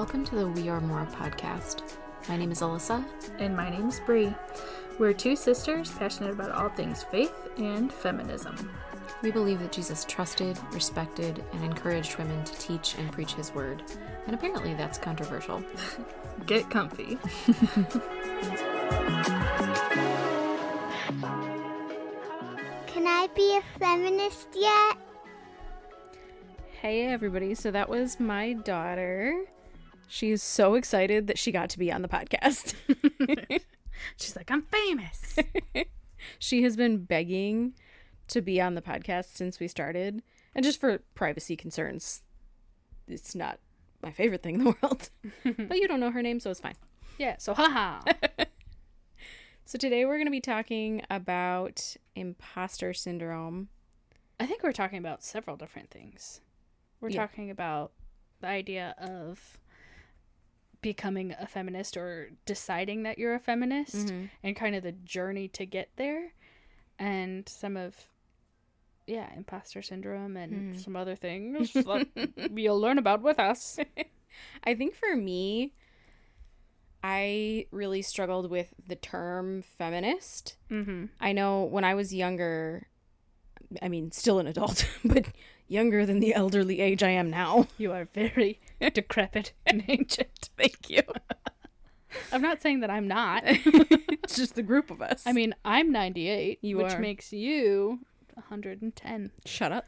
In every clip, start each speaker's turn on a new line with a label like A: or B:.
A: Welcome to the We Are More podcast. My name is Alyssa.
B: And my name's Bree. We're two sisters passionate about all things faith and feminism.
A: We believe that Jesus trusted, respected, and encouraged women to teach and preach his word. And apparently that's controversial.
B: Get comfy.
C: Can I be a feminist yet?
D: Hey everybody, so that was my daughter. She's so excited that she got to be on the podcast.
B: She's like, I'm famous.
D: She has been begging to be on the podcast since we started. And just for privacy concerns, it's not my favorite thing in the world. But you don't know her name, so it's fine.
B: Yeah, so haha.
D: So today we're going to be talking about imposter syndrome.
B: I think we're talking about several different things. We're talking about the idea of becoming a feminist or deciding that you're a feminist and kind of the journey to get there, and some of imposter syndrome and some other things that you'll learn about with us.
D: I think for me, I really struggled with the term feminist. I know when I was younger, I mean, still an adult, but younger than the elderly age I am now.
B: You are very decrepit and ancient.
D: Thank you.
B: I'm not saying that I'm not.
D: It's just the group of us.
B: I mean, I'm 98, which
D: are.
B: makes you 110.
D: Shut up.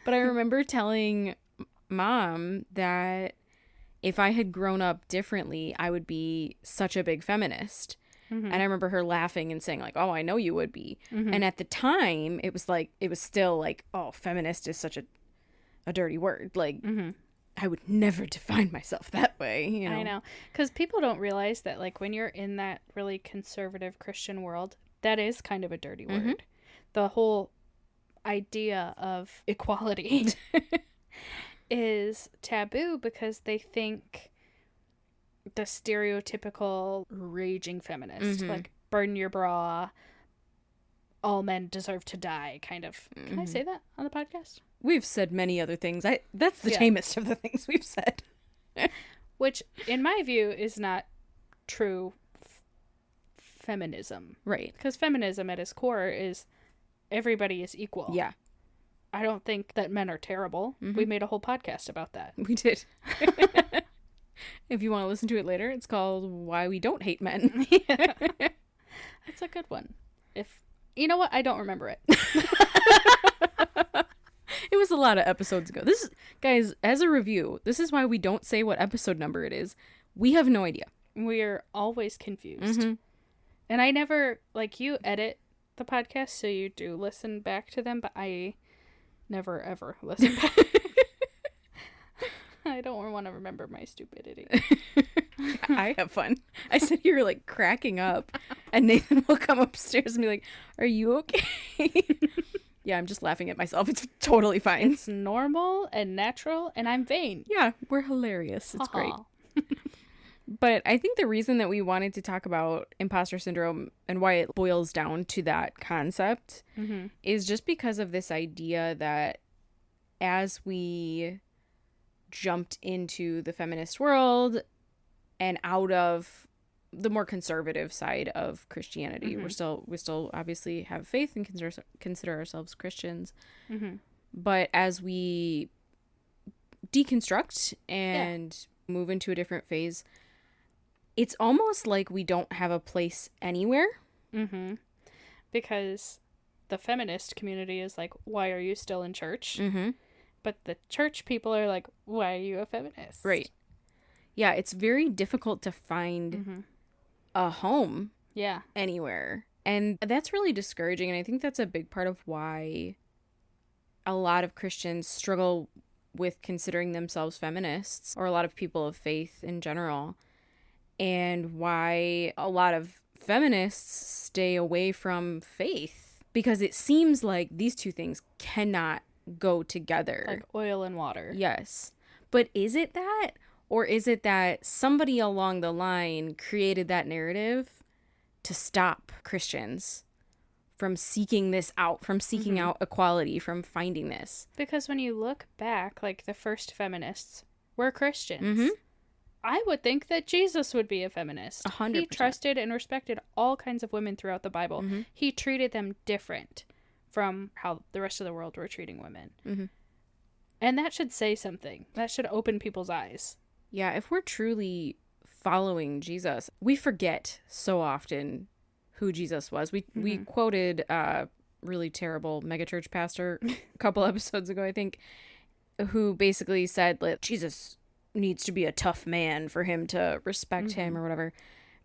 D: But I remember telling Mom that if I had grown up differently, I would be such a big feminist. And I remember her laughing and saying, like, oh, I know you would be. And at the time, it was still like, oh, feminist is such a dirty word. Like, I would never define myself that way, you know?
B: I know. Because people don't realize that, like, when you're in that really conservative Christian world, that is kind of a dirty word. The whole idea of equality is taboo because they think the stereotypical raging feminist, like burn your bra, all men deserve to die kind of. Can I say that on the podcast?
D: We've said many other things. That's the tamest of the things we've said.
B: Which, in my view, is not true feminism.
D: Right.
B: Because feminism at its core is everybody is equal.
D: Yeah.
B: I don't think that men are terrible. We made a whole podcast about that.
D: We did. If you want to listen to it later, it's called Why We Don't Hate Men.
B: That's a good one. You know what? I don't remember it.
D: It was a lot of episodes ago. This is, guys, as a review, this is why we don't say what episode number it is. We have no idea.
B: We're always confused. And I never, like, you edit the podcast, so you do listen back to them, but I never, ever listen back. I don't want to remember my stupidity.
D: I have fun. I sit here, like, cracking up, and Nathan will come upstairs and be like, are you okay? Yeah, I'm just laughing at myself. It's totally fine.
B: It's normal and natural, and I'm vain.
D: Yeah, we're hilarious. It's great. But I think the reason that we wanted to talk about imposter syndrome and why it boils down to that concept is just because of this idea that as we jumped into the feminist world and out of the more conservative side of Christianity, we still obviously have faith and consider ourselves Christians. But as we deconstruct and move into a different phase, it's almost like we don't have a place anywhere.
B: Because the feminist community is like, why are you still in church? But the church people are like, why are you a feminist?
D: Right. Yeah, it's very difficult to find a home anywhere. And that's really discouraging. And I think that's a big part of why a lot of Christians struggle with considering themselves feminists, or a lot of people of faith in general. And why a lot of feminists stay away from faith. Because it seems like these two things cannot go together.
B: Like oil and water.
D: Yes. But is it that? Or is it that somebody along the line created that narrative to stop Christians from seeking this out, from seeking out equality, from finding this?
B: Because when you look back, like the first feminists were Christians.
D: Mm-hmm.
B: I would think that Jesus would be a feminist.
D: 100%.
B: He trusted and respected all kinds of women throughout the Bible.
D: Mm-hmm.
B: He treated them different from how the rest of the world were treating women.
D: Mm-hmm.
B: And that should say something. That should open people's eyes.
D: Yeah, if we're truly following Jesus, we forget so often who Jesus was. We quoted a really terrible megachurch pastor a couple episodes ago, I think, who basically said that Jesus needs to be a tough man for him to respect him or whatever.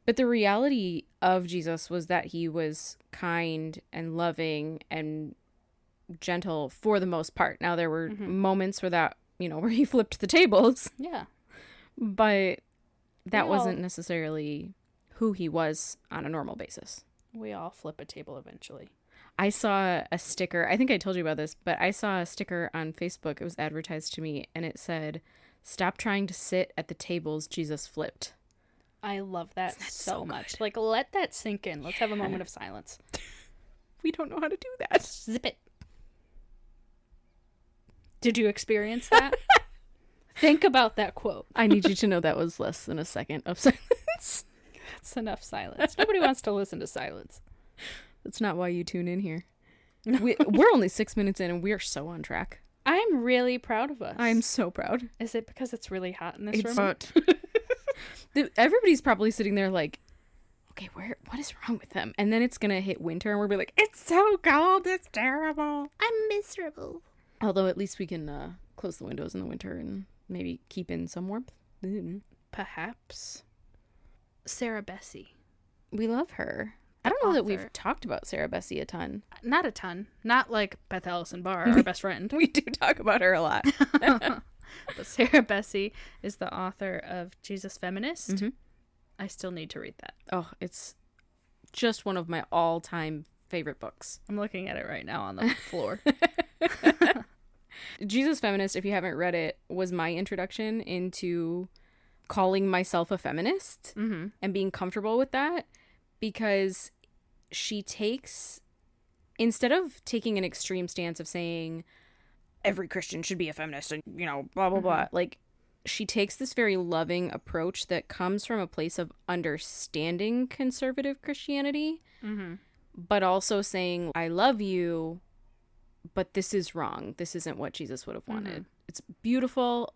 D: But the reality of Jesus was that he was kind and loving and gentle for the most part. Now, there were moments where where he flipped the tables.
B: Yeah.
D: But that wasn't necessarily who he was on a normal basis.
B: We all flip a table eventually.
D: I saw a sticker. I think I told you about this, but I saw a sticker on Facebook. It was advertised to me, and it said, "Stop trying to sit at the tables Jesus flipped."
B: I love that so much. Like, let that sink in. Let's have a moment of silence.
D: We don't know how to do that.
B: Zip it. Did you experience that? Think about that quote.
D: I need you to know that was less than a second of silence.
B: That's enough silence. Nobody wants to listen to silence.
D: That's not why you tune in here. We're only 6 minutes in, and we are so on track.
B: I'm really proud of us.
D: I'm so proud.
B: Is it because it's really hot in this room?
D: Hot. Everybody's probably sitting there like, okay, what is wrong with them? And then it's going to hit winter, and we'll be like, it's so cold, it's terrible.
C: I'm miserable.
D: Although at least we can close the windows in the winter and maybe keep in some warmth.
B: Perhaps. Sarah Bessie.
D: We love her. I don't know that we've talked about Sarah Bessie a ton.
B: Not a ton. Not like Beth Allison Barr, our best friend.
D: We do talk about her a lot.
B: But Sarah Bessie is the author of Jesus Feminist.
D: Mm-hmm.
B: I still need to read that.
D: Oh, it's just one of my all-time favorite books.
B: I'm looking at it right now on the floor.
D: Jesus Feminist, if you haven't read it, was my introduction into calling myself a feminist and being comfortable with that, because she takes, instead of taking an extreme stance of saying every Christian should be a feminist and, blah, blah, blah, like, she takes this very loving approach that comes from a place of understanding conservative Christianity, but also saying, I love you, but this is wrong. This isn't what Jesus would have wanted. It's beautiful.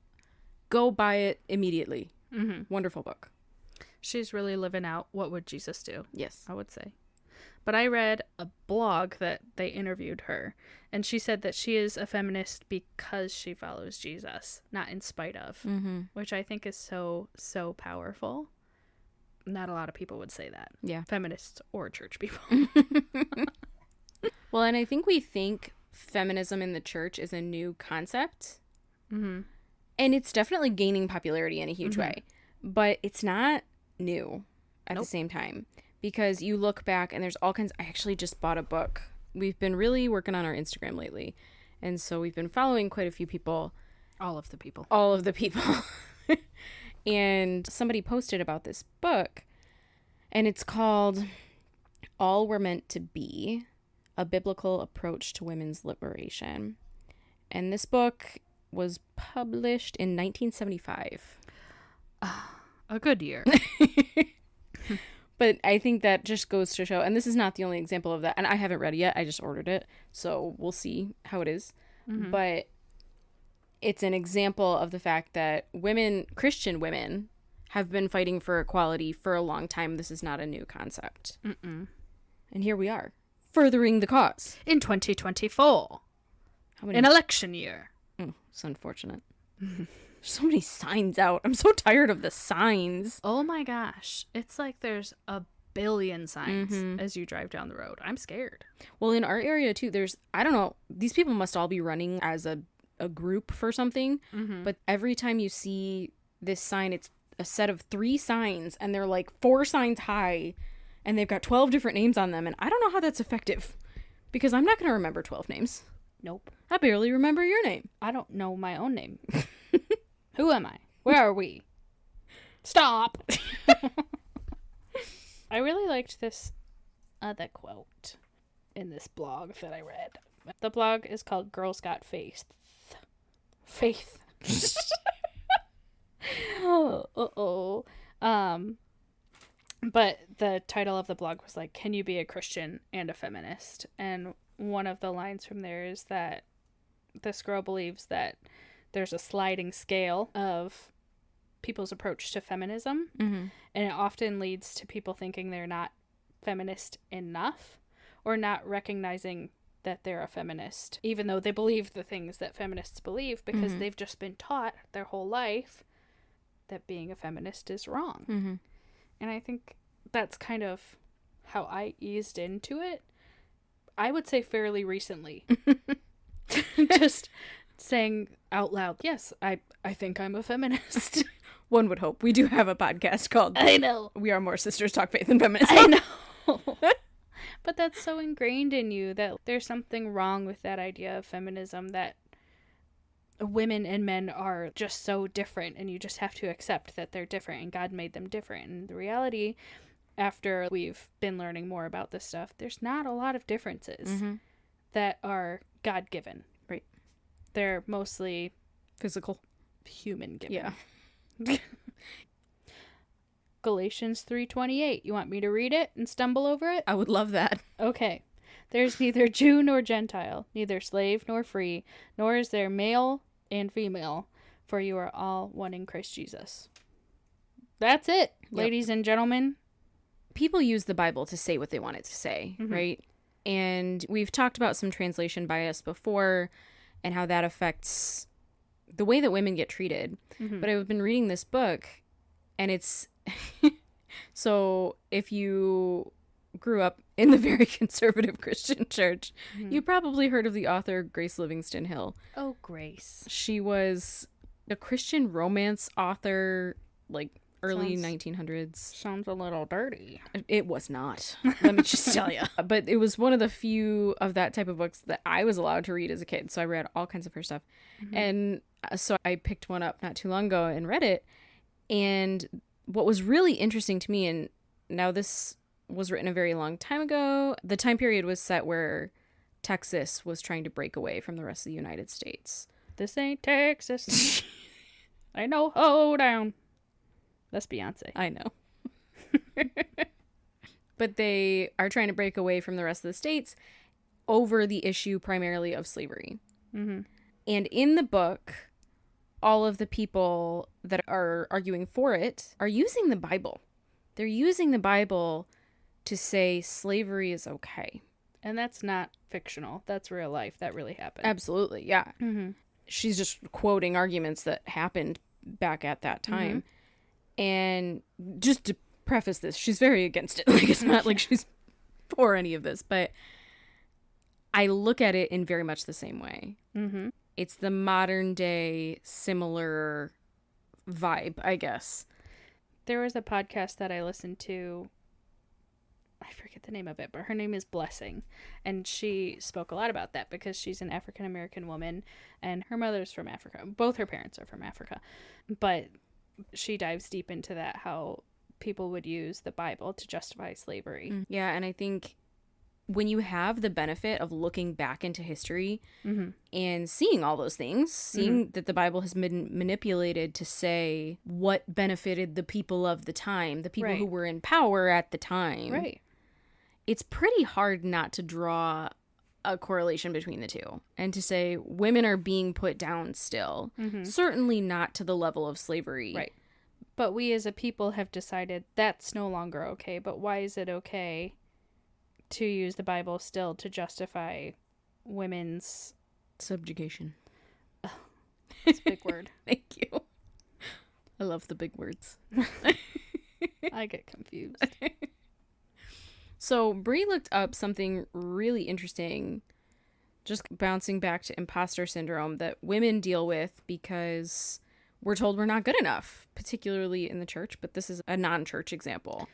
D: Go buy it immediately. Wonderful book.
B: She's really living out what would Jesus do.
D: Yes.
B: I would say. But I read a blog that they interviewed her, and she said that she is a feminist because she follows Jesus, not in spite of, which I think is so, so powerful. Not a lot of people would say that.
D: Yeah.
B: Feminists or church people.
D: Well, and I think we think feminism in the church is a new concept. And it's definitely gaining popularity in a huge way. But it's not new at the same time. Because you look back and there's all kinds. I actually just bought a book. We've been really working on our Instagram lately. And so we've been following quite a few people.
B: All of the people.
D: And somebody posted about this book. And it's called All We're Meant to Be, A Biblical Approach to Women's Liberation. And this book was published in 1975.
B: A good year.
D: But I think that just goes to show, and this is not the only example of that, and I haven't read it yet, I just ordered it, so we'll see how it is. But it's an example of the fact that women, Christian women, have been fighting for equality for a long time. This is not a new concept. And here we are, furthering the cause.
B: In 2024. An election year.
D: It's unfortunate. So many signs out. I'm so tired of the signs.
B: Oh my gosh. It's like there's a billion signs as you drive down the road. I'm scared.
D: Well, in our area too, there's, I don't know, these people must all be running as a group for something. But every time you see this sign, it's a set of 3 signs and they're like 4 signs high and they've got 12 different names on them. And I don't know how that's effective because I'm not going to remember 12 names.
B: Nope.
D: I barely remember your name.
B: I don't know my own name. Who am I? Where are we? Stop! I really liked this other quote in this blog that I read. The blog is called Girls Got Faith. Faith. Uh-oh. But the title of the blog was like, can you be a Christian and a feminist? And one of the lines from there is that this girl believes that there's a sliding scale of people's approach to feminism.
D: Mm-hmm.
B: And it often leads to people thinking they're not feminist enough or not recognizing that they're a feminist, even though they believe the things that feminists believe because
D: Mm-hmm.
B: they've just been taught their whole life that being a feminist is wrong.
D: Mm-hmm.
B: And I think that's kind of how I eased into it. I would say fairly recently. Just saying out loud, yes, I think I'm a feminist.
D: One would hope. We do have a podcast called
B: I know.
D: We Are More Sisters Talk Faith and Feminism.
B: I know. But that's so ingrained in you that there's something wrong with that idea of feminism, that women and men are just so different and you just have to accept that they're different and God made them different. And the reality, after we've been learning more about this stuff, there's not a lot of differences
D: Mm-hmm.
B: that are God-given.
D: Right.
B: They're mostly
D: Physical.
B: human-given.
D: Yeah.
B: Galatians 3:28. You want me to read it and stumble over it?
D: I would love that.
B: Okay. There's neither Jew nor Gentile, neither slave nor free, nor is there male and female, for you are all one in Christ Jesus. That's it, ladies and gentlemen.
D: People use the Bible to say what they want it to say,
B: Mhm.
D: right? And we've talked about some translation bias before and how that affects the way that women get treated.
B: Mhm.
D: But I've been reading this book, and it's so if you grew up in the very conservative Christian church, you probably heard of the author Grace Livingston Hill.
B: Oh, Grace.
D: She was a Christian romance author, like early
B: Sounds-
D: 1900s.
B: Sounds a little dirty.
D: It was not. Let me just tell you. But it was one of the few of that type of books that I was allowed to read as a kid. So I read all kinds of her stuff. And so I picked one up not too long ago and read it. And what was really interesting to me, and now this was written a very long time ago, the time period was set where Texas was trying to break away from the rest of the United States.
B: This ain't Texas. I know. Hold down. That's Beyonce.
D: I know. But they are trying to break away from the rest of the states over the issue primarily of slavery.
B: Mm-hmm.
D: And in the book, all of the people that are arguing for it are using the Bible. They're using the Bible to say slavery is okay.
B: And that's not fictional. That's real life. That really happened.
D: Absolutely, yeah.
B: Mm-hmm.
D: She's just quoting arguments that happened back at that time. And just to preface this, she's very against it. Like, it's not like she's for any of this, but I look at it in very much the same way.
B: Mm-hmm.
D: It's the modern day similar vibe, I guess.
B: There was a podcast that I listened to. I forget the name of it, but her name is Blessing. And she spoke a lot about that because she's an African-American woman and her mother's from Africa. Both her parents are from Africa. But she dives deep into that, how people would use the Bible to justify slavery.
D: Yeah, and I think when you have the benefit of looking back into history and seeing all those things, seeing that the Bible has been manipulated to say what benefited the people of the time, the people who were in power at the time.
B: Right.
D: It's pretty hard not to draw a correlation between the two and to say women are being put down still. Certainly not to the level of slavery.
B: Right. But we as a people have decided that's no longer okay. But why is it okay to use the Bible still to justify women's
D: subjugation?
B: It's a big word.
D: Thank you. I love the big words.
B: I get confused.
D: So Bree looked up something really interesting, just bouncing back to imposter syndrome that women deal with because we're told we're not good enough, particularly in the church, but this is a non-church example.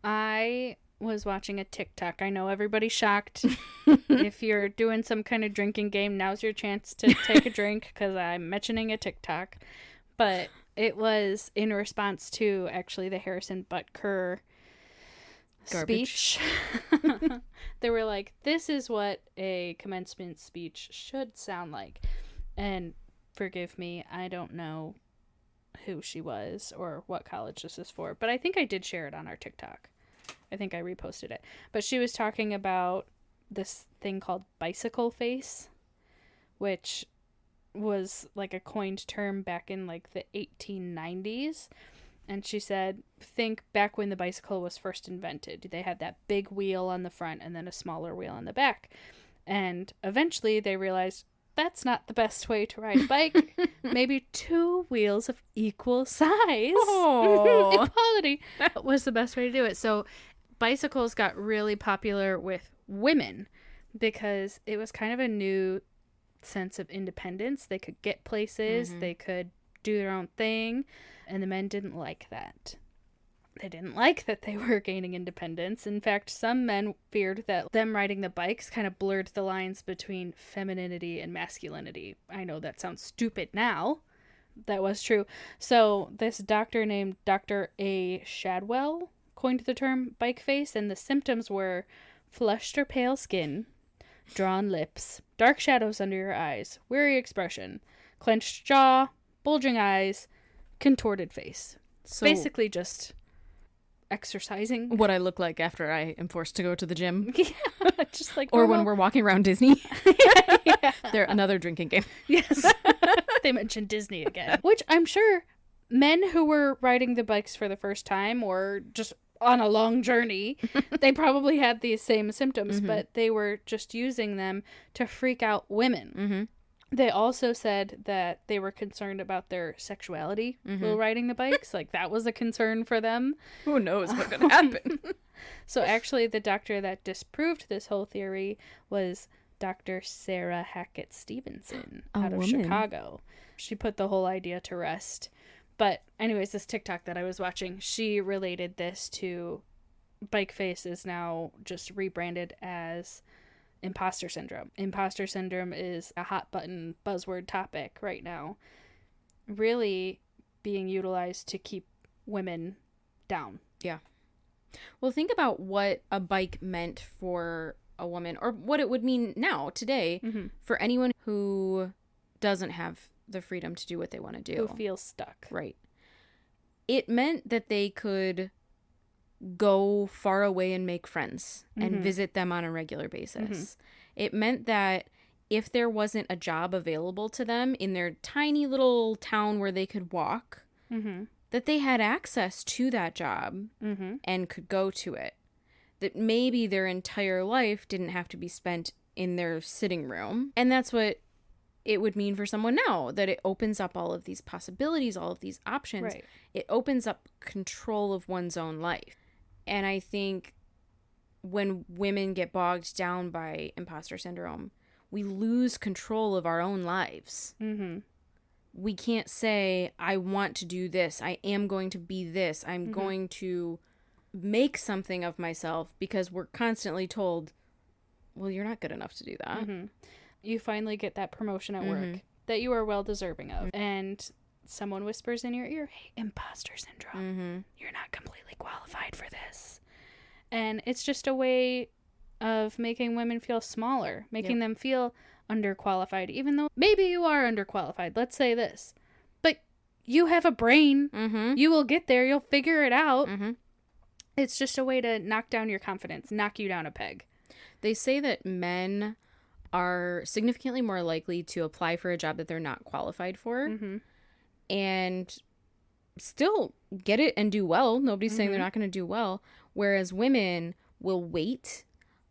B: I was watching a TikTok. I know everybody's shocked. If you're doing some kind of drinking game, now's your chance to take a drink because I'm mentioning a TikTok. But it was in response to actually the Harrison Butker speech. They were like, this is what a commencement speech should sound like. And forgive me, I don't know who she was or what college this is for, but I think I did share it on our TikTok. I think I reposted it. But she was talking about this thing called bicycle face, which was like a coined term back in like the 1890s. And she said, think back when the bicycle was first invented. They had that big wheel on the front and then a smaller wheel on the back. And eventually they realized that's not the best way to ride a bike. Maybe 2 wheels of equal size.
D: Oh.
B: Equality was the best way to do it. So bicycles got really popular with women because it was kind of a new sense of independence. They could get places, they could do their own thing, and the men didn't like that. They didn't like that they were gaining independence. In fact, some men feared that them riding the bikes kind of blurred the lines between femininity and masculinity. I know that sounds stupid now. That was true. So this doctor named Dr. A. Shadwell coined the term bike face, and the symptoms were flushed or pale skin, drawn lips, dark shadows under your eyes, weary expression, clenched jaw, bulging eyes, contorted face.
D: So
B: basically just exercising.
D: what I look like after I am forced to go to the gym.
B: Yeah, just like
D: Or
B: normal.
D: when we're walking around Disney.
B: Yeah.
D: They're another drinking game.
B: Yes. They mentioned Disney again. Which I'm sure men who were riding the bikes for the first time or just on a long journey, they probably had these same symptoms, but they were just using them to freak out women. They also said that they were concerned about their sexuality while riding the bikes. Like, that was a concern for them.
D: Who knows what could happen?
B: So actually, the doctor that disproved this whole theory was Dr. Sarah Hackett Stevenson out of Chicago. She put the whole idea to rest. But anyways, this TikTok that I was watching, she related this to bike face is now just rebranded as imposter syndrome. Imposter syndrome is a hot button buzzword topic right now, really being utilized to keep women down.
D: Yeah. Well, think about what a bike meant for a woman, or what it would mean now, today, for anyone who doesn't have the freedom to do what they want to do.
B: Who feels stuck.
D: Right. It meant that they could go far away and make friends and visit them on a regular basis. It meant that if there wasn't a job available to them in their tiny little town where they could walk, that they had access to that job and could go to it. That maybe their entire life didn't have to be spent in their sitting room. And that's what it would mean for someone now, that it opens up all of these possibilities, all of these options.
B: Right.
D: It opens up control of one's own life. And I think when women get bogged down by imposter syndrome, we lose control of our own lives. We can't say, I want to do this. I am going to be this. I'm going to make something of myself, because we're constantly told, well, you're not good enough to do that.
B: You finally get that promotion at work that you are well deserving of. And someone whispers in your ear, hey, imposter syndrome. You're not completely qualified for this. And it's just a way of making women feel smaller, making them feel underqualified, even though maybe you are underqualified. Let's say this. But you have a brain. You will get there. You'll figure it out. It's just a way to knock down your confidence, knock you down a peg.
D: They say that men are significantly more likely to apply for a job that they're not qualified for and still get it and do well. Nobody's saying they're not going to do well. Whereas women will wait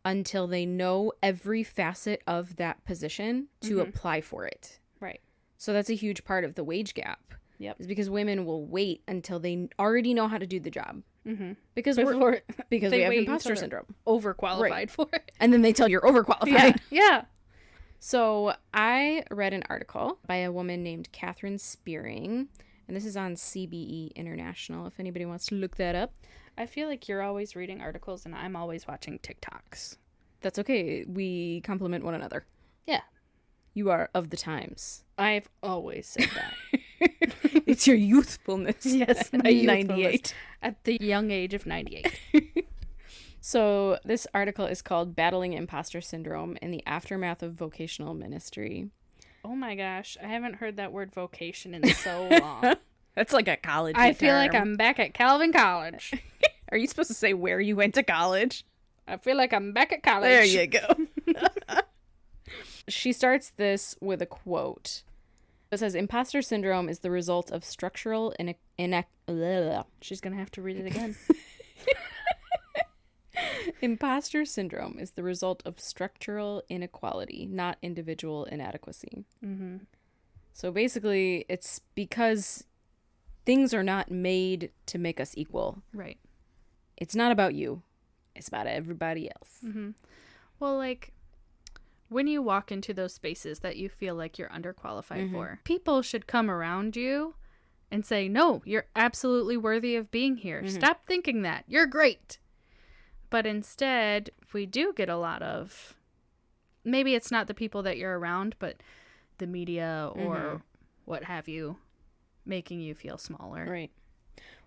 D: until they know every facet of that position to apply for it.
B: Right.
D: So that's a huge part of the wage gap.
B: Yep.
D: Is because women will wait until they already know how to do the job. Because
B: They
D: we have
B: wait
D: imposter
B: until they're
D: syndrome.
B: overqualified for it.
D: And then they tell you're overqualified.
B: Yeah.
D: So I read an article by a woman named Catherine Spearing, and this is on CBE International, if anybody wants to look that up.
B: I feel like you're always reading articles and I'm always watching TikToks.
D: That's okay. We compliment one another.
B: Yeah.
D: You are of the times.
B: I've always said that.
D: It's your youthfulness.
B: Yes, my
D: 98.
B: At the young age of 98.
D: So this article is called Battling Imposter Syndrome in the Aftermath of Vocational Ministry.
B: Oh my gosh, I haven't heard that word vocation in so long.
D: That's like a college
B: I feel like I'm back at Calvin College.
D: Are you supposed to say where you went to college?
B: I feel like I'm back at college.
D: There you go. She starts this with a quote. It says, imposter syndrome is the result of structural
B: She's going to have to read it again.
D: Imposter syndrome is the result of structural inequality, not individual inadequacy. Mm-hmm. So basically, it's because things are not made to make us equal.
B: Right.
D: It's not about you. It's about everybody else.
B: Mm-hmm. Well, like, when you walk into those spaces that you feel like you're underqualified for, people should come around you and say, no, you're absolutely worthy of being here. Stop thinking that. You're great. But instead, we do get a lot of, maybe it's not the people that you're around, but the media or what have you, making you feel smaller.
D: Right.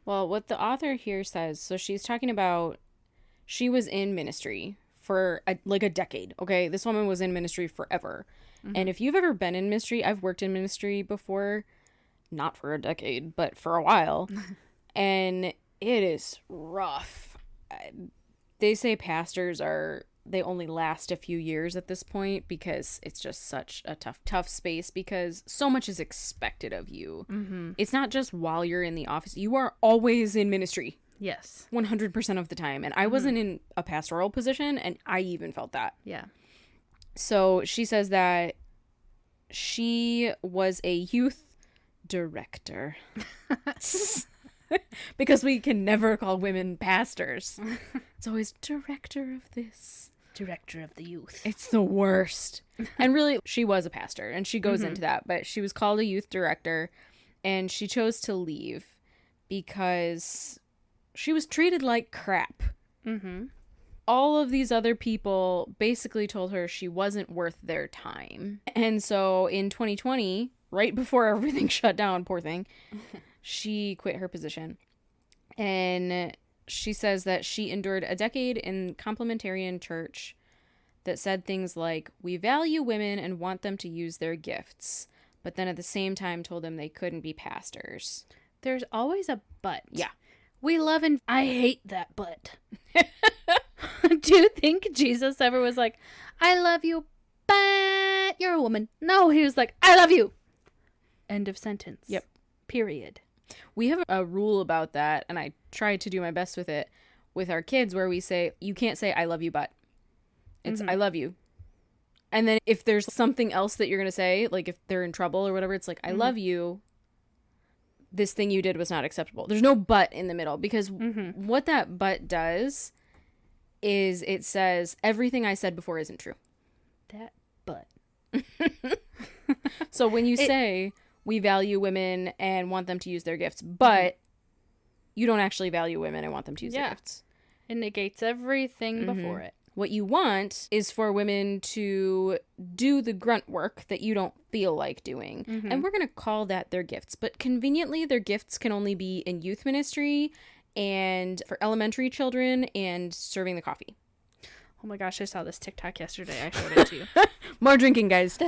D: Well, what the author here says, so she's talking about, she was in ministry for a decade, okay? This woman was in ministry forever. And if you've ever been in ministry, I've worked in ministry before, not for a decade, but for a while. And it is rough. They say pastors they only last a few years at this point because it's just such a tough space because so much is expected of you. Mm-hmm. It's not just while you're in the office. You are always in ministry.
B: Yes.
D: 100% of the time. And I wasn't in a pastoral position, and I even felt that.
B: Yeah.
D: So she says that she was a youth director. Because we can never call women pastors. It's always director of this.
B: Director of the youth.
D: It's the worst. And really, she was a pastor, and she goes into that. But she was called a youth director, and she chose to leave because she was treated like crap. Mm-hmm. All of these other people basically told her she wasn't worth their time. And so in 2020, right before everything shut down, poor thing, she quit her position. And she says that she endured a decade in complementarian church that said things like, we value women and want them to use their gifts, but then at the same time told them they couldn't be pastors.
B: There's always a but.
D: Yeah.
B: We love and I hate that but. Do you think Jesus ever was like, I love you, but you're a woman? No, he was like, I love you. End of sentence.
D: Yep.
B: Period.
D: We have a rule about that, and I try to do my best with it with our kids, where we say, you can't say I love you, but it's I love you. And then if there's something else that you're going to say, like if they're in trouble or whatever, it's like, I love you. This thing you did was not acceptable. There's no but in the middle, because what that but does is it says everything I said before isn't true.
B: That but.
D: So when you say we value women and want them to use their gifts, but you don't actually value women and want them to use their gifts.
B: It negates everything before it.
D: What you want is for women to do the grunt work that you don't feel like doing. And we're going to call that their gifts. But conveniently, their gifts can only be in youth ministry and for elementary children and serving the coffee.
B: Oh my gosh, I saw this TikTok yesterday. I showed it to you.
D: More drinking, guys.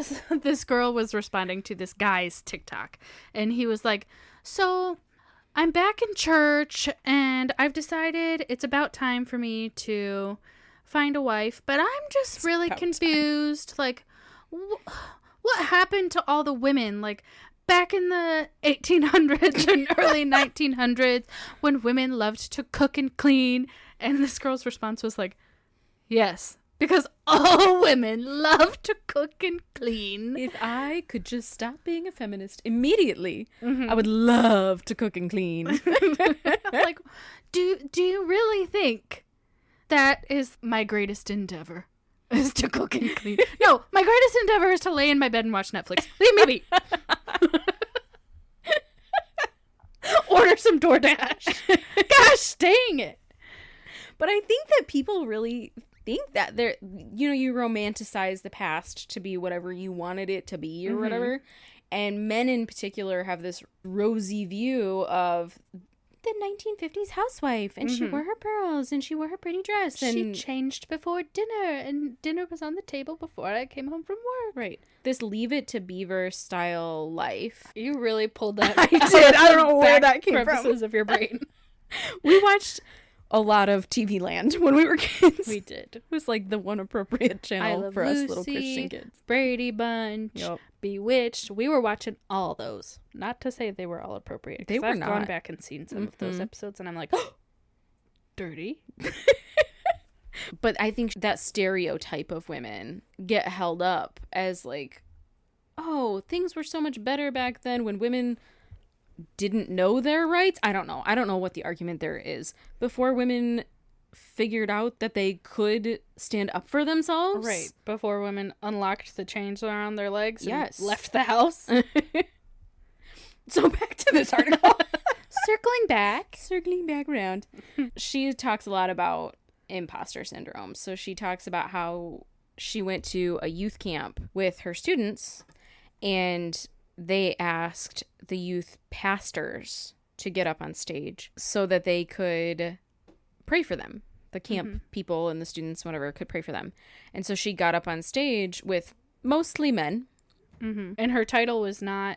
B: This girl was responding to this guy's TikTok. And he was like, so I'm back in church and I've decided it's about time for me to find a wife, but I'm just really confused. Like, what happened to all the women? Like, back in the 1800s and early 1900s when women loved to cook and clean. And this girl's response was like, yes, because all women love to cook and clean.
D: If I could just stop being a feminist immediately, I would love to cook and clean.
B: Like, do you really think that is my greatest endeavor? Is to cook and clean? No, my greatest endeavor is to lay in my bed and watch Netflix. Leave me be. Order some DoorDash. Gosh dang it.
D: But I think that people really think that you romanticize the past to be whatever you wanted it to be or whatever. And men in particular have this rosy view of the 1950s housewife, and she wore her pearls, and she wore her pretty dress, and
B: she changed before dinner, and dinner was on the table before I came home from work.
D: Right. This Leave It to Beaver style life.
B: You really pulled that.
D: I did. I don't know where that came
B: crevices
D: from.
B: of your brain.
D: We watched a lot of TV Land when we were kids.
B: We did.
D: It was like the one appropriate channel for us little Christian kids.
B: Brady Bunch,
D: Yep.
B: Bewitched. We were watching all those. Not to say they were all appropriate.
D: They were
B: I've
D: not.
B: gone back and seen some of those episodes, and I'm like, oh, dirty.
D: But I think that stereotype of women get held up as like, oh, things were so much better back then when women didn't know their rights. I don't know what the argument there is. Before women figured out that they could stand up for themselves.
B: Right. Before women unlocked the chains around their legs
D: Yes.
B: and left the house.
D: So back to this article.
B: Circling back
D: around. She talks a lot about imposter syndrome. So she talks about how she went to a youth camp with her students, and they asked the youth pastors to get up on stage so that they could pray for them. The camp people and the students, whatever, could pray for them. And so she got up on stage with mostly men.
B: Mm-hmm. And her title was not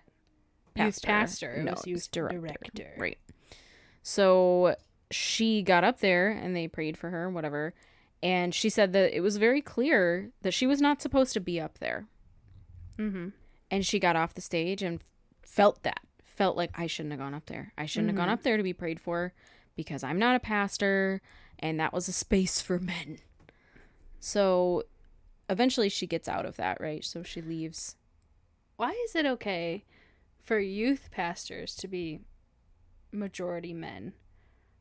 B: youth pastor. It was youth director.
D: Right. So she got up there and they prayed for her, whatever. And she said that it was very clear that she was not supposed to be up there.
B: Mm-hmm.
D: And she got off the stage and felt like I shouldn't have gone up there. I shouldn't have gone up there to be prayed for because I'm not a pastor and that was a space for men. So eventually she gets out of that, right? So she leaves.
B: Why is it okay for youth pastors to be majority men?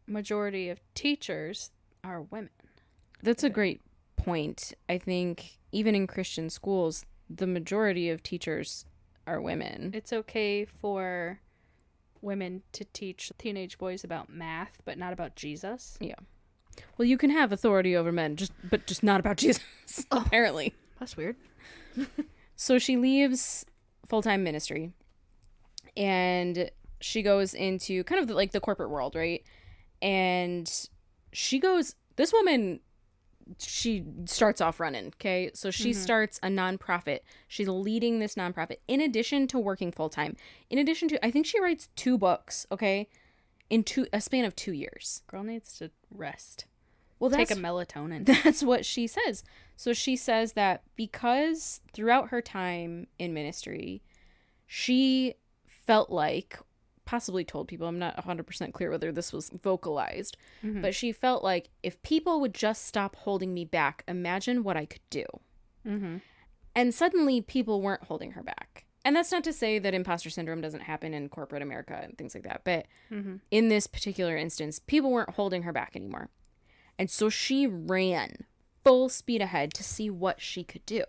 B: Majority of teachers are women.
D: That's a great point. I think even in Christian schools, the majority of teachers are women.
B: It's okay for women to teach teenage boys about math, but not about Jesus.
D: Yeah. Well, you can have authority over men, but just not about Jesus, apparently.
B: That's weird.
D: So she leaves full-time ministry, and she goes into kind of like the corporate world, right? And this woman, she starts off running, okay? So she starts a nonprofit. She's leading this nonprofit in addition to working full-time. In addition to, I think she writes 2 books, okay? In a span of 2 years.
B: Girl needs to rest.
D: Well,
B: take a melatonin.
D: That's what she says. So she says that because throughout her time in ministry, she felt like, possibly told people, I'm not 100% clear whether this was vocalized, but she felt like if people would just stop holding me back, imagine what I could do.
B: Mm-hmm.
D: And suddenly people weren't holding her back. And that's not to say that imposter syndrome doesn't happen in corporate America and things like that. But in this particular instance, people weren't holding her back anymore. And so she ran full speed ahead to see what she could do.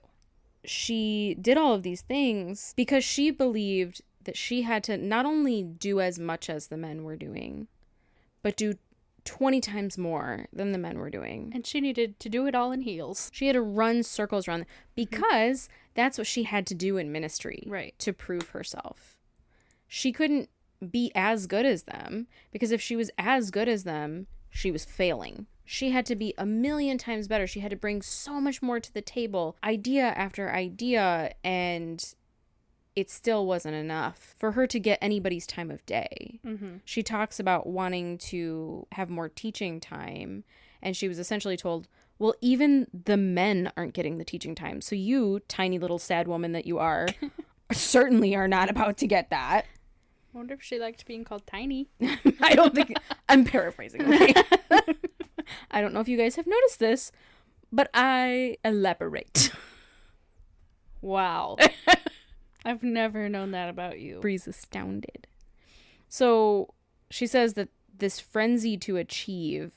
D: She did all of these things because she believed that she had to not only do as much as the men were doing, but do 20 times more than the men were doing.
B: And she needed to do it all in heels.
D: She had to run circles around them because that's what she had to do in ministry,
B: right,
D: to prove herself. She couldn't be as good as them because if she was as good as them, she was failing. She had to be 1,000,000 times better. She had to bring so much more to the table, idea after idea, and it still wasn't enough for her to get anybody's time of day. She talks about wanting to have more teaching time, and she was essentially told, well, even the men aren't getting the teaching time. So you, tiny little sad woman that you are, certainly are not about to get that.
B: I wonder if she liked being called tiny.
D: I don't think... I'm paraphrasing, okay? I don't know if you guys have noticed this, but I elaborate.
B: Wow. I've never known that about you.
D: Bree's astounded. So she says that this frenzy to achieve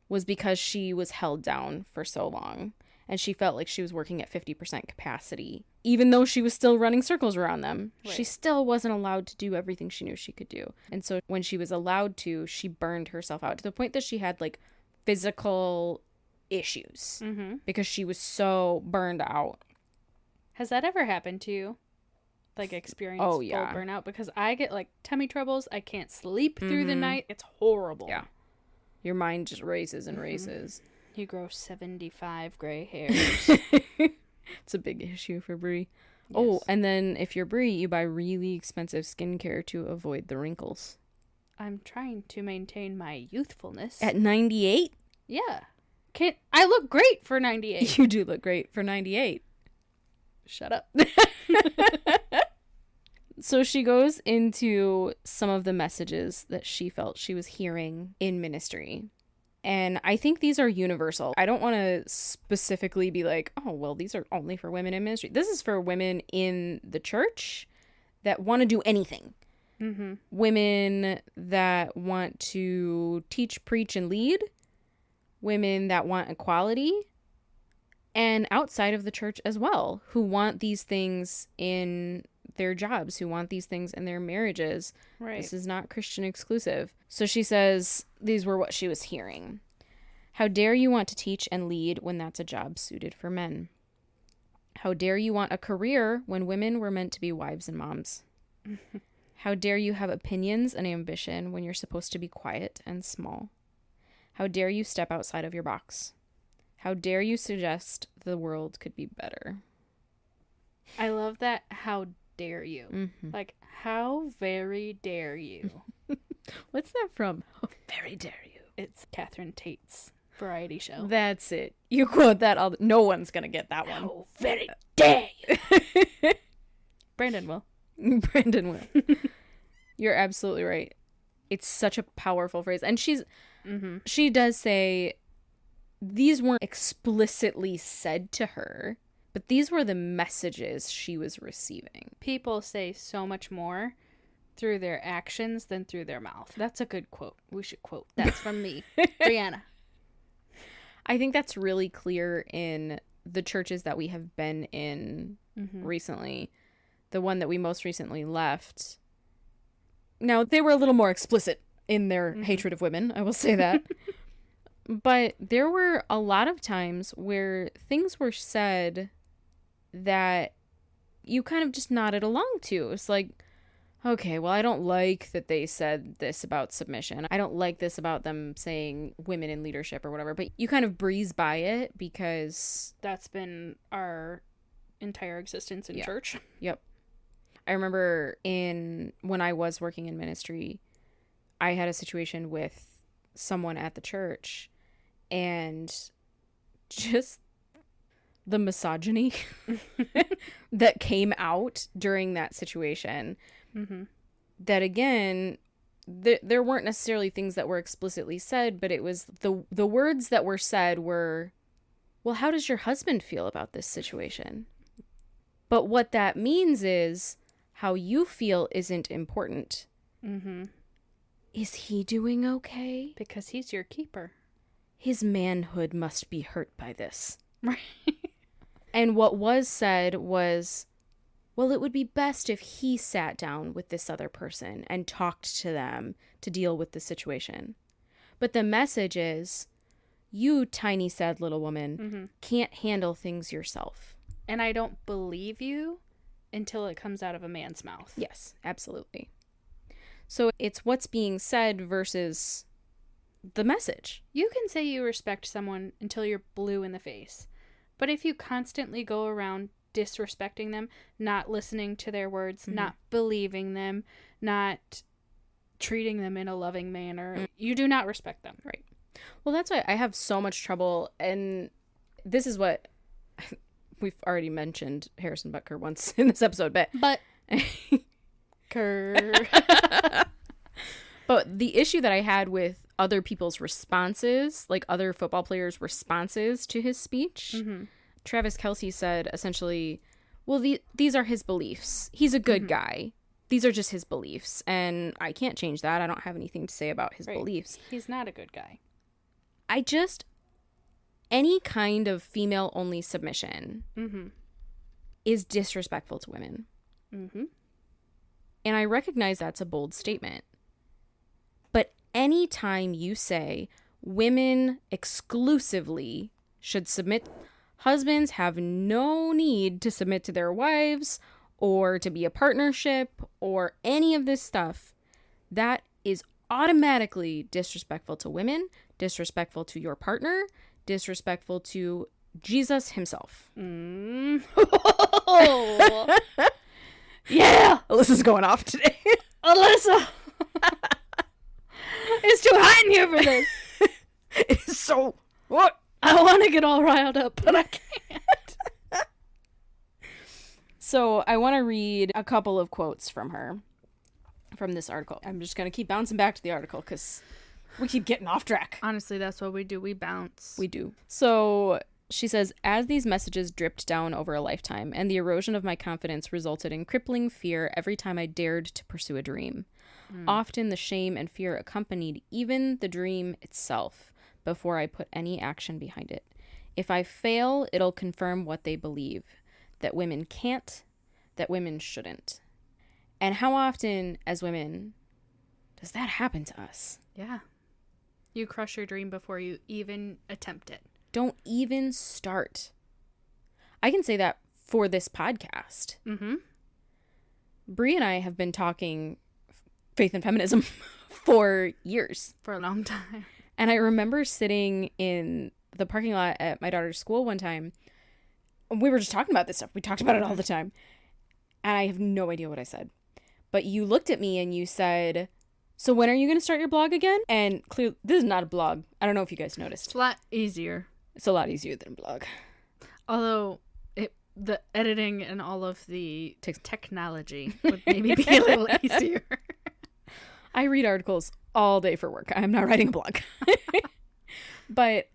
D: was because she was held down for so long. And she felt like she was working at 50% capacity. Even though she was still running circles around them, right, she still wasn't allowed to do everything she knew she could do. And so when she was allowed to, she burned herself out to the point that she had like physical issues because she was so burned out.
B: Has that ever happened to you? like experience
D: Oh,
B: full
D: yeah.
B: burnout, because I get like tummy troubles. I can't sleep through the
D: Mhm.
B: night. It's horrible.
D: Yeah. Your mind just races and races.
B: You grow 75 gray hairs.
D: It's a big issue for Brie. Oh,
B: Yes.
D: and then if you're Brie, you buy really expensive skincare to avoid the wrinkles.
B: I'm trying to maintain my youthfulness.
D: At 98?
B: Yeah. I look great for 98.
D: You do look great for 98.
B: Shut up.
D: So she goes into some of the messages that she felt she was hearing in ministry. And I think these are universal. I don't want to specifically be like, oh, well, these are only for women in ministry. This is for women in the church that want to do anything.
B: Mm-hmm.
D: Women that want to teach, preach, and lead. Women that want equality. And outside of the church as well, who want these things in their jobs, who want these things in their marriages.
B: Right.
D: This is not Christian exclusive. So she says these were what she was hearing. How dare you want to teach and lead when that's a job suited for men? How dare you want a career when women were meant to be wives and moms? How dare you have opinions and ambition when you're supposed to be quiet and small? How dare you step outside of your box? How dare you suggest the world could be better?
B: I love that. How dare you?
D: Mm-hmm.
B: Like, how very dare you?
D: What's that from? How very dare you?
B: It's Catherine Tate's variety show.
D: That's it. You quote that all. No one's gonna get that one.
B: How very dare you? Brandon will.
D: Brandon will. You're absolutely right. It's such a powerful phrase, and she does say these weren't explicitly said to her, but these were the messages she was receiving.
B: People say so much more through their actions than through their mouth. That's a good quote. We should quote. That's from me, Brianna.
D: I think that's really clear in the churches that we have been in recently. The one that we most recently left. Now, they were a little more explicit in their hatred of women, I will say that. But there were a lot of times where things were said that you kind of just nodded along to. It's like, okay, well, I don't like that they said this about submission. I don't like this about them saying women in leadership or whatever. But you kind of breeze by it because
B: that's been our entire existence in church.
D: Yep. I remember when I was working in ministry, I had a situation with someone at the church, and just the misogyny that came out during that situation. That again, there weren't necessarily things that were explicitly said, but it was the words that were said were, well, how does your husband feel about this situation? But what that means is how you feel isn't important. Is he doing okay?
B: Because he's your keeper.
D: His manhood must be hurt by this.
B: Right.
D: And what was said was, well, it would be best if he sat down with this other person and talked to them to deal with the situation. But the message is, you tiny, sad little woman can't handle things yourself.
B: And I don't believe you until it comes out of a man's mouth.
D: Yes, absolutely. So it's what's being said versus the message.
B: You can say you respect someone until you're blue in the face. But if you constantly go around disrespecting them, not listening to their words, not believing them, not treating them in a loving manner, you do not respect them.
D: Right. Well, that's why I have so much trouble. And this is what we've already mentioned Harrison Butker once in this episode, but But the issue that I had with other people's responses, like other football players' responses to his speech, Travis Kelce said essentially, well, these are his beliefs. He's a good guy. These are just his beliefs. And I can't change that. I don't have anything to say about his beliefs.
B: He's not a good guy.
D: Any kind of female-only submission is disrespectful to women. And I recognize that's a bold statement. But anytime you say women exclusively should submit, husbands have no need to submit to their wives or to be a partnership or any of this stuff, that is automatically disrespectful to women, disrespectful to your partner, disrespectful to Jesus himself.
B: Oh. Yeah!
D: Alyssa's going off today.
B: Alyssa! It's too hot in here for this.
D: It is so... What?
B: I want to get all riled up, but I can't.
D: So I want to read a couple of quotes from her, from this article. I'm just going to keep bouncing back to the article because we keep getting off track.
B: Honestly, that's what we do. We bounce.
D: We do. So she says, as these messages dripped down over a lifetime and the erosion of my confidence resulted in crippling fear every time I dared to pursue a dream. Often the shame and fear accompanied even the dream itself before I put any action behind it. If I fail, it'll confirm what they believe, that women can't, that women shouldn't. And how often as women does that happen to us?
B: Yeah. You crush your dream before you even attempt it.
D: Don't even start. I can say that for this podcast.
B: Mm-hmm.
D: Bree and I have been talking faith and feminism for years.
B: For a long time.
D: And I remember sitting in the parking lot at my daughter's school one time. We were just talking about this stuff. We talked about it all the time. And I have no idea what I said. But you looked at me and you said, so when are you going to start your blog again? And clearly, this is not a blog. I don't know if you guys noticed.
B: It's a lot easier.
D: It's a lot easier than a blog.
B: Although the editing and all of the technology would maybe be a little easier.
D: I read articles all day for work. I'm not writing a blog. But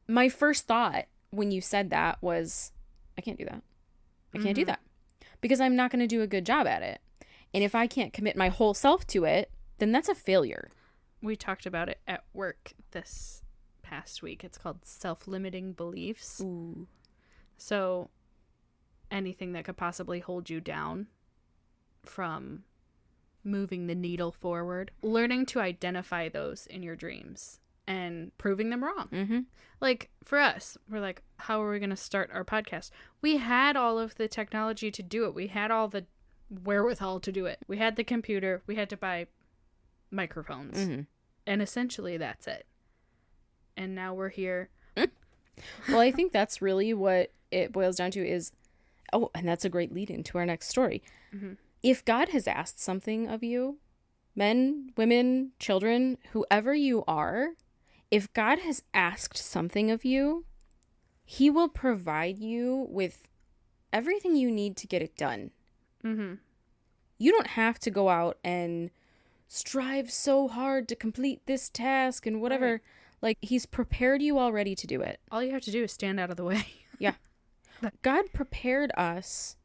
D: my first thought when you said that was, I can't do that. I can't do that. Because I'm not going to do a good job at it. And if I can't commit my whole self to it, then that's a failure.
B: We talked about it at work this past week. It's called self-limiting beliefs.
D: Ooh.
B: So anything that could possibly hold you down from moving the needle forward, learning to identify those in your dreams and proving them wrong.
D: Mm-hmm.
B: Like for us, we're like, how are we going to start our podcast? We had all of the technology to do it. We had all the wherewithal to do it. We had the computer. We had to buy microphones.
D: Mm-hmm.
B: And essentially that's it. And now we're here.
D: Well, I think that's really what it boils down to is, oh, and that's a great lead into our next story.
B: Mm-hmm.
D: If God has asked something of you, men, women, children, whoever you are, if God has asked something of you, he will provide you with everything you need to get it done.
B: Mm-hmm.
D: You don't have to go out and strive so hard to complete this task and whatever.
B: Right.
D: Like, he's prepared you already to do it.
B: All you have to do is stand out of the way.
D: Yeah. God prepared us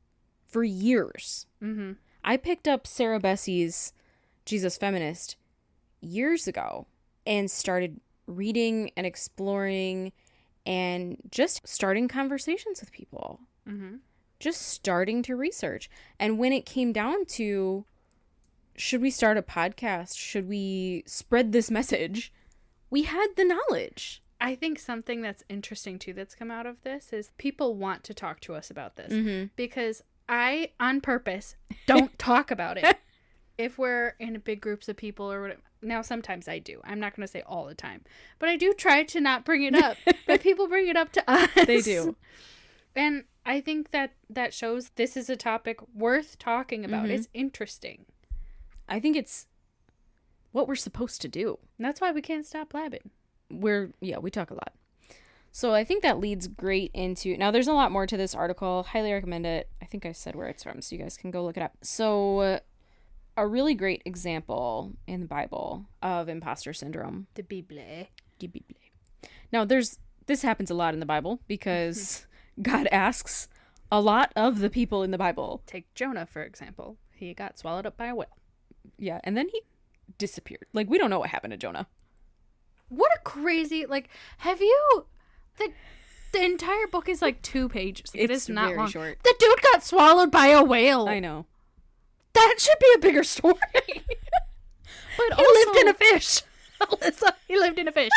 D: for years.
B: Mm-hmm.
D: I picked up Sarah Bessey's Jesus Feminist years ago and started reading and exploring and just starting conversations with people.
B: Mm-hmm.
D: Just starting to research. And when it came down to, should we start a podcast? Should we spread this message? We had the knowledge.
B: I think something that's interesting too that's come out of this is people want to talk to us about this because I, on purpose, don't talk about it. If we're in big groups of people or whatever, now sometimes I do. I'm not going to say all the time, but I do try to not bring it up. But people bring it up to us.
D: They do.
B: And I think that shows this is a topic worth talking about. It's interesting.
D: I think it's what we're supposed to do.
B: And that's why we can't stop blabbing.
D: We talk a lot. So I think that leads great into, now there's a lot more to this article. Highly recommend it. I think I said where it's from, so you guys can go look it up. So a really great example in the Bible of imposter syndrome.
B: The Bible.
D: Now this happens a lot in the Bible because God asks a lot of the people in the Bible.
B: Take Jonah, for example. He got swallowed up by a whale.
D: Yeah, and then he disappeared. Like, we don't know what happened to Jonah.
B: What a crazy, like, have you, the entire book is like 2 pages. It is not
D: very
B: long.
D: short.
B: The dude got swallowed by a whale.
D: I know.
B: That should be a bigger story.
D: But
B: he lived in a fish. Alyssa, he lived in a fish.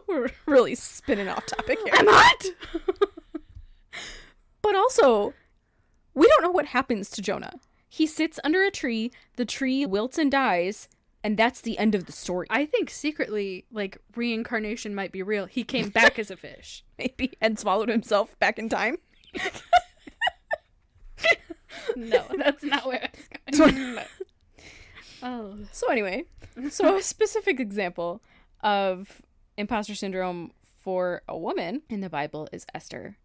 D: We're really spinning off topic here.
B: I'm hot.
D: But also, We don't know what happens to Jonah. He sits under a tree, the tree wilts and dies, and that's the end of the story.
B: I think secretly, like, reincarnation might be real. He came back as a fish.
D: Maybe, and swallowed himself back in time.
B: No, that's not where I was going. Oh.
D: So anyway, a specific example of imposter syndrome for a woman in the Bible is Esther.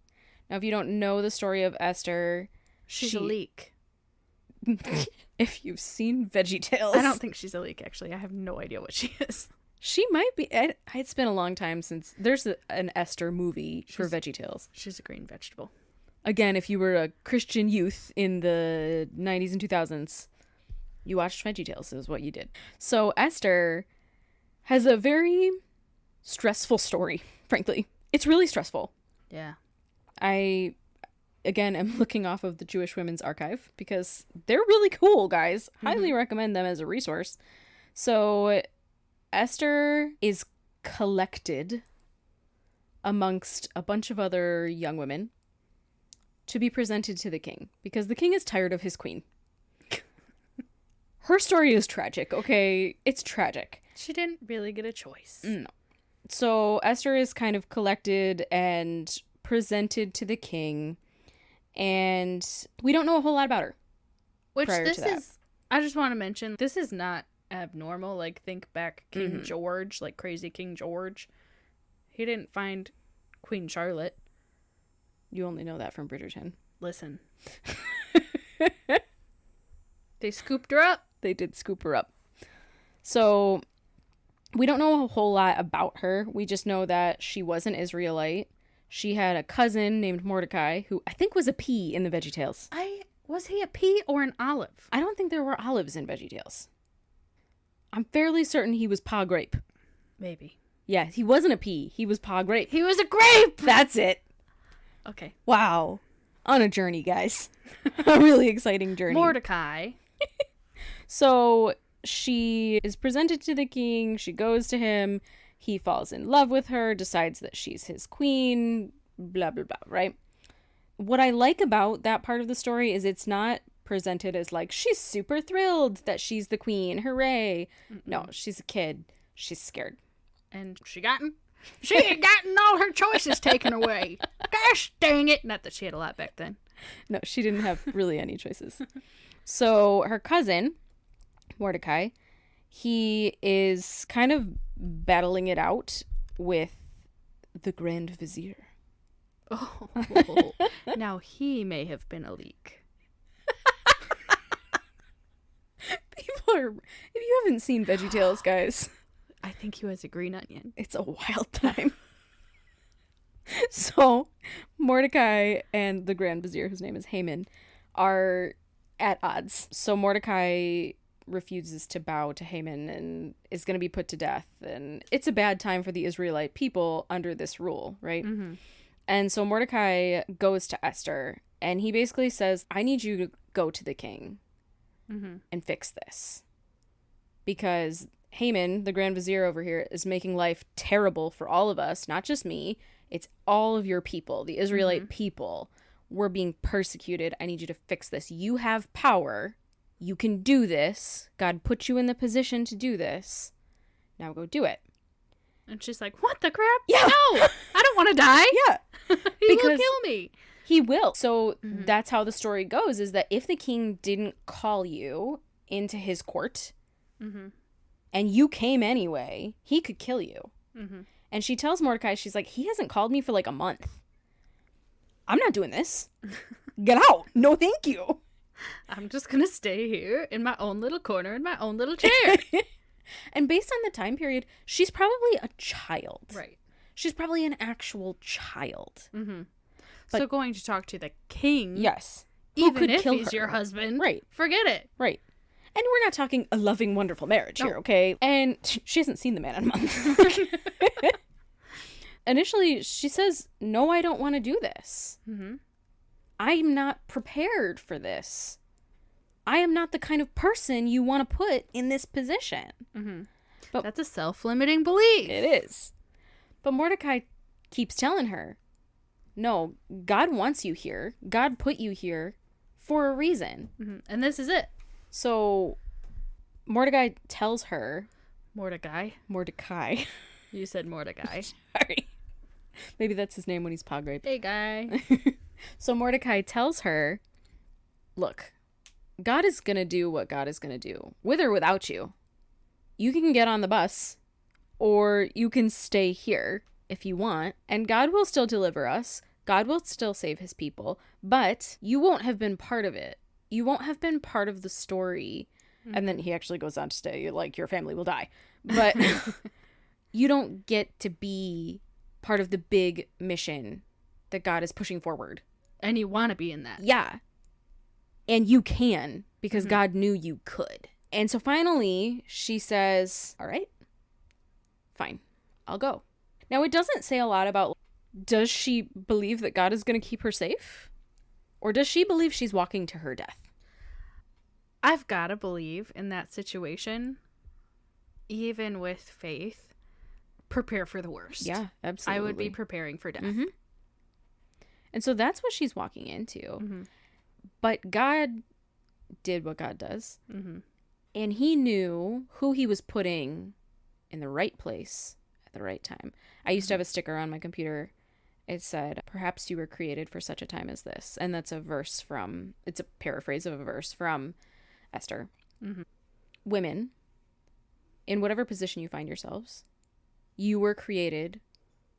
D: Now, if you don't know the story of Esther,
B: She's a leak.
D: If you've seen VeggieTales.
B: I don't think she's a leak, actually. I have no idea what she is.
D: She might be. It's been a long time since there's an Esther movie for VeggieTales.
B: She's a green vegetable.
D: Again, if you were a Christian youth in the 90s and 2000s, you watched VeggieTales is what you did. So Esther has a very stressful story, frankly. It's really stressful.
B: Yeah.
D: I, again, am looking off of the Jewish Women's Archive because they're really cool, guys. Highly recommend them as a resource. So Esther is collected amongst a bunch of other young women to be presented to the king because the king is tired of his queen. Her story is tragic, okay? It's tragic.
B: She didn't really get a choice.
D: No. So Esther is kind of collected and presented to the king, and we don't know a whole lot about her.
B: Which this is, I just want to mention, this is not abnormal. Like, think back King George, like crazy King George. He didn't find Queen Charlotte.
D: You only know that from Bridgerton.
B: Listen. They scooped her up.
D: They did scoop her up. So we don't know a whole lot about her. We just know that she was an Israelite. She had a cousin named Mordecai, who I think was a pea in the VeggieTales.
B: Was he a pea or an olive?
D: I don't think there were olives in VeggieTales. I'm fairly certain he was pa grape.
B: Maybe.
D: Yeah, he wasn't a pea. He was pa grape.
B: He was a grape!
D: That's it.
B: Okay.
D: Wow. On a journey, guys. A really exciting journey.
B: Mordecai.
D: So she is presented to the king. She goes to him. He falls in love with her, decides that she's his queen, blah, blah, blah, right? What I like about that part of the story is it's not presented as like, she's super thrilled that she's the queen. Hooray. No, she's a kid. She's scared.
B: And she had gotten all her choices taken away. Gosh dang it. Not that she had a lot back then.
D: No, she didn't have really any choices. So her cousin, Mordecai, he is kind of battling it out with the Grand Vizier.
B: Oh, now he may have been a leak.
D: People are, if you haven't seen VeggieTales, guys,
B: I think he was a green onion.
D: it's a wild time. So Mordecai and the Grand Vizier, whose name is Haman, are at odds. So Mordecai refuses to bow to Haman and is going to be put to death. And it's a bad time for the Israelite people under this rule, right? Mm-hmm. And so Mordecai goes to Esther and he basically says, I need you to go to the king and fix this. Because Haman, the Grand Vizier over here, is making life terrible for all of us, not just me. It's all of your people, the Israelite people. We're being persecuted. I need you to fix this. You have power. You can do this. God put you in the position to do this. Now go do it.
B: And she's like, what the crap?
D: Yeah.
B: No, I don't want to die.
D: Yeah.
B: He will kill me.
D: He will. So that's how the story goes, is that if the king didn't call you into his court and you came anyway, he could kill you. And she tells Mordecai, she's like, he hasn't called me for like a month. I'm not doing this. Get out. No, thank you.
B: I'm just going to stay here in my own little corner in my own little chair.
D: And based on the time period, she's probably a child.
B: Right.
D: She's probably an actual child. But,
B: so going to talk to the king.
D: Yes.
B: Even if he's your husband.
D: Right.
B: Forget it.
D: Right. And we're not talking a loving, wonderful marriage here, okay? And she hasn't seen the man in a month. Initially, she says, no, I don't want to do this. I'm not prepared for this. I am not the kind of person you want to put in this position. But
B: that's a self-limiting belief.
D: It is. But Mordecai keeps telling her, no, God wants you here. God put you here for a reason.
B: Mm-hmm. And this is it.
D: So Mordecai tells her...
B: Mordecai.
D: You
B: said Mordecai.
D: Sorry. Maybe that's his name when he's pog raped.
B: Hey, guy.
D: So Mordecai tells her, look, God is going to do what God is going to do, with or without you. You can get on the bus, or you can stay here if you want, and God will still deliver us. God will still save his people, but you won't have been part of it. You won't have been part of the story. Mm-hmm. And then he actually goes on to say, like, your family will die. But you don't get to be part of the big mission that God is pushing forward.
B: And you want to be in that.
D: Yeah. And you can, because God knew you could. And so finally, she says, all right, fine, I'll go. Now, it doesn't say a lot about, does she believe that God is going to keep her safe? Or does she believe she's walking to her death?
B: I've got to believe in that situation, even with faith, prepare for the worst.
D: Yeah, absolutely.
B: I would be preparing for death.
D: Mm-hmm. And so that's what she's walking into. Mm-hmm. But God did what God does. Mm-hmm. And he knew who he was putting in the right place at the right time. I used to have a sticker on my computer. It said, perhaps you were created for such a time as this. And that's a verse from, it's a paraphrase of a verse from Esther. Mm-hmm. Women, in whatever position you find yourselves, you were created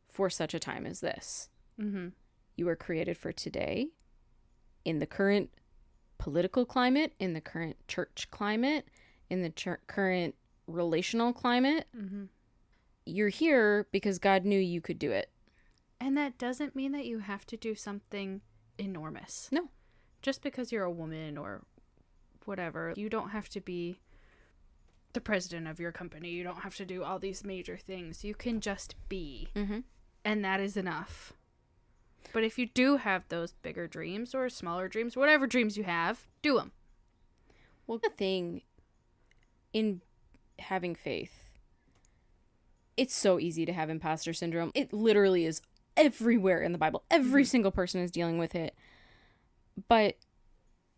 D: for such a time as this. Mm-hmm. You were created for today, in the current political climate, in the current church climate, in the current relational climate. Mm-hmm. You're here because God knew you could do it.
B: And that doesn't mean that you have to do something enormous.
D: No.
B: Just because you're a woman or whatever, you don't have to be the president of your company. You don't have to do all these major things. You can just be. Mm-hmm. And that is enough. But if you do have those bigger dreams or smaller dreams, whatever dreams you have, do them.
D: Well, the thing in having faith, it's so easy to have imposter syndrome. It literally is everywhere in the Bible. Every single person is dealing with it. But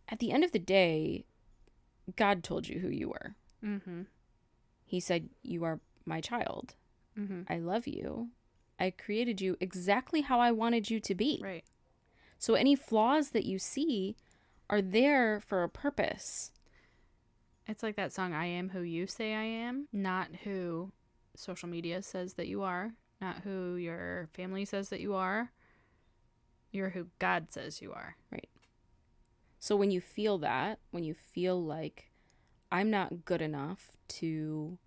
D: at the end of the day, God told you who you were. Mm-hmm. He said, you are my child. Mm-hmm. I love you. I created you exactly how I wanted you to be.
B: Right.
D: So any flaws that you see are there for a purpose.
B: It's like that song, I Am Who You Say I Am, not who social media says that you are, not who your family says that you are. You're who God says you are.
D: Right. So when you feel that, when you feel like I'm not good enough to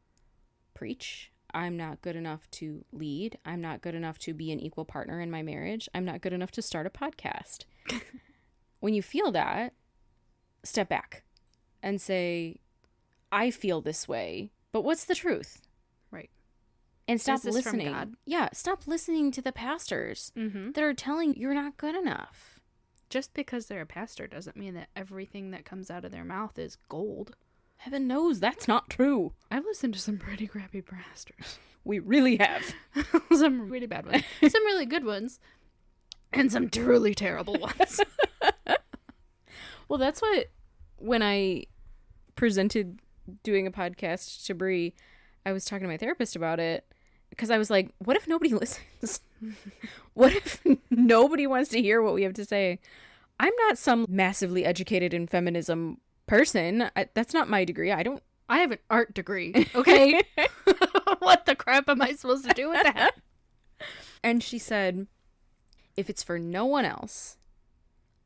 D: preach, I'm not good enough to lead, I'm not good enough to be an equal partner in my marriage, I'm not good enough to start a podcast. When you feel that, step back and say, I feel this way, but what's the truth?
B: Right.
D: And stop listening. From God? Yeah, stop listening to the pastors that are telling you you're not good enough.
B: Just because they're a pastor doesn't mean that everything that comes out of their mouth is gold.
D: Heaven knows that's not true.
B: I've listened to some pretty crappy pastors.
D: We really have.
B: Some really bad ones. Some really good ones. And some truly terrible ones.
D: Well, that's what, when I presented doing a podcast to Bree, I was talking to my therapist about it. Because I was like, what if nobody listens? What if nobody wants to hear what we have to say? I'm not some massively educated in feminism person. That's not my degree. I
B: have an art degree, okay? What the crap am I supposed to do with that?
D: And she said, if it's for no one else,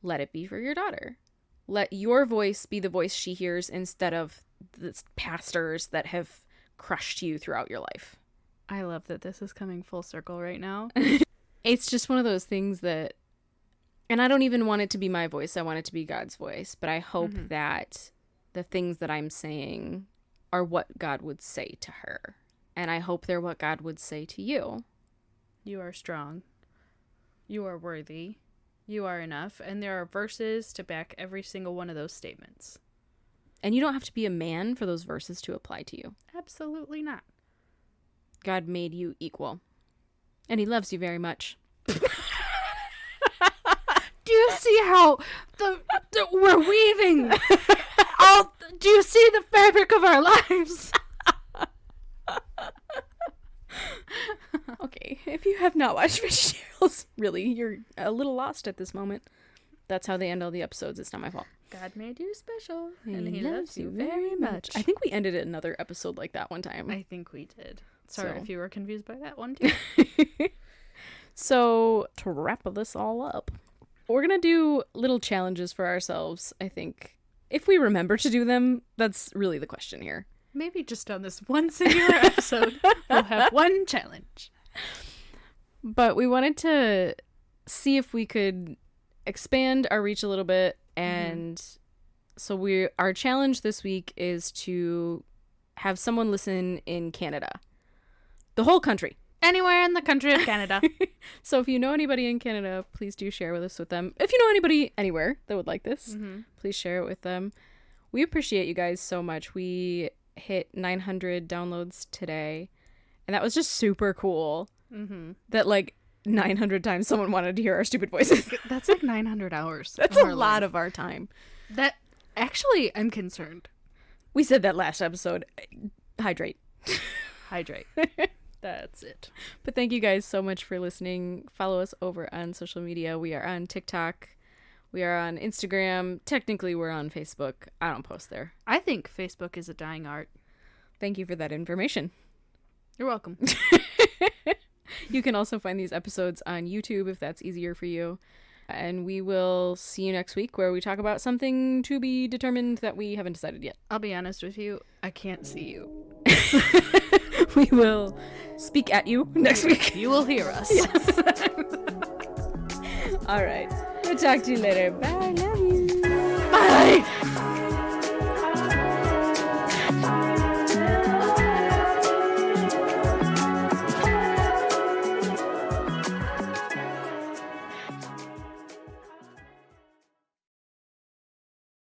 D: let it be for your daughter. Let your voice be the voice she hears instead of the pastors that have crushed you throughout your life.
B: I love that this is coming full circle right now.
D: It's just one of those things that, and I don't even want it to be my voice. I want it to be God's voice. But I hope that the things that I'm saying are what God would say to her. And I hope they're what God would say to you.
B: You are strong. You are worthy. You are enough. And there are verses to back every single one of those statements.
D: And you don't have to be a man for those verses to apply to you.
B: Absolutely not.
D: God made you equal. And he loves you very much.
B: Do you see how We're weaving. Do you see the fabric of our lives?
D: Okay, if you have not watched VeggieTales, really, you're a little lost at this moment. That's how they end all the episodes. It's not my fault.
B: God made you special,
D: And
B: and he loves you very much.
D: I think we ended another episode like that one time.
B: I think we did. Sorry
D: So.
B: if you were confused by that one too.
D: So, to wrap this all up, we're going to do little challenges for ourselves, I think. If we remember to do them, that's really the question here.
B: Maybe just on this one singular episode, we'll have one challenge.
D: But we wanted to see if we could expand our reach a little bit. And so our challenge this week is to have someone listen in Canada. The whole country.
B: Anywhere in the country of Canada.
D: So if you know anybody in Canada, please do share with them. If you know anybody anywhere that would like this, please share it with them. We appreciate you guys so much. We hit 900 downloads today, and that was just super cool. That like 900 times someone wanted to hear our stupid voices.
B: That's like 900 hours.
D: That's a lot of our time.
B: That actually, I'm concerned.
D: We said that last episode. Hydrate.
B: Hydrate. That's it.
D: But thank you guys so much for listening. Follow us over on social media. We are on TikTok. We are on Instagram. Technically, we're on Facebook. I don't post there.
B: I think Facebook is a dying art.
D: Thank you for that information.
B: You're welcome.
D: You can also find these episodes on YouTube if that's easier for you. And we will see you next week where we talk about something to be determined that we haven't decided yet.
B: I'll be honest with you. I can't see you.
D: We will speak at you next week.
B: You will hear us.
D: Yes. All right. We'll talk to you later. Bye. Love you.
B: Bye.